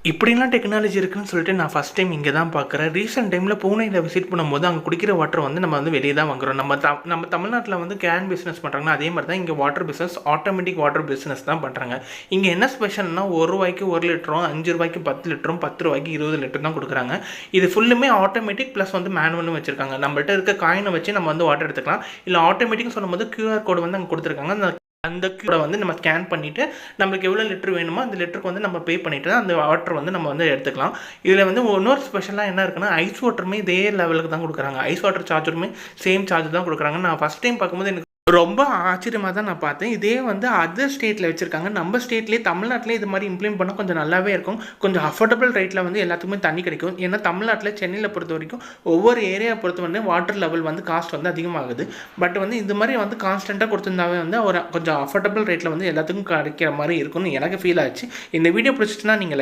இப்படிலாம் டெக்னாலஜி இருக்குன்னு சொல்லிட்டு நான் ஃபஸ்ட் டைம் இங்கே தான் பார்க்குறேன். ரீசென்ட் டைமில் பூனேயில் விசிட் பண்ணும்போது அங்கே குடிக்கிற வாட்டர் வந்து நம்ம வந்து வெளியே தான் வாங்குறோம். நம்ம தமிழ்நாட்டில் வந்து கேன் பிஸ்னஸ் பண்ணுறாங்கன்னா அதே மாதிரி தான் இங்கே water business automatic water business தான் பண்ணுறாங்க. இங்கே என்ன ஸ்பெஷல்னா ரூ. 1 லிட்டரும், ரூ. 5 10 லிட்டரும், ரூ. 10 20 லிட்டர் தான் கொடுக்குறாங்க. இது ஃபுல்லுமே ஆட்டோமேட்டிக் ப்ளஸ் வந்து மேனுவலும் வச்சுருக்காங்க. நம்மள்ட்ட இருக்க காயினை வச்சு நம்ம வந்து வாட்டர் எடுத்துக்கலாம். இல்லை ஆட்டோமேட்டிக்னு சொல்லும்போது QR கோடு வந்து அங்கே கொடுத்துருக்காங்க. அந்த கூட வந்து நம்ம ஸ்கேன் பண்ணிவிட்டு நம்மளுக்கு எவ்வளோ லிட்டர் வேணுமோ அந்த லிட்டருக்கு வந்து நம்ம பே பண்ணிவிட்டு அந்த வாட்டர் வந்து நம்ம வந்து எடுத்துக்கலாம். இதில் வந்து இன்னொரு ஸ்பெஷலாக என்ன இருக்குன்னா, ஐஸ் வாட்டருமே இதே லெவலுக்கு தான் கொடுக்குறாங்க. ஐஸ் வாட்டர் சார்ஜருமே சேம் சார்ஜ் தான் கொடுக்குறாங்க. நான் ஃபஸ்ட் டைம் பார்க்கும்போது எனக்கு ரொம்ப ஆச்சரியமாக தான் நான் பார்த்தேன். இதே வந்து அதர் ஸ்டேட்டில் வச்சுருக்காங்க. நம்ம ஸ்டேட்லேயே தமிழ்நாட்டிலே இது மாதிரி இம்ப்ளிமெண்ட் பண்ணால் கொஞ்சம் நல்லாவே இருக்கும். கொஞ்சம் அஃபோர்டபுள் ரேட்டில் வந்து எல்லாத்துக்குமே தண்ணி கிடைக்கும். ஏன்னா தமிழ்நாட்டில் சென்னையில் பொறுத்த வரைக்கும் ஒவ்வொரு ஏரியா பொறுத்த வந்து வாட்டர் லெவல் வந்து காஸ்ட் வந்து அதிகமாகுது. பட் வந்து இந்த மாதிரி வந்து கான்ஸ்டண்ட்டாக கொடுத்துருந்தாவே வந்து ஒரு கொஞ்சம் அஃபோர்டபுள் ரேட்டில் வந்து எல்லாத்துக்கும் கிடைக்கிற மாதிரி இருக்கும்னு எனக்கு ஃபீல் ஆச்சு. இந்த வீடியோ பிடிச்சிட்டுனா நீங்கள்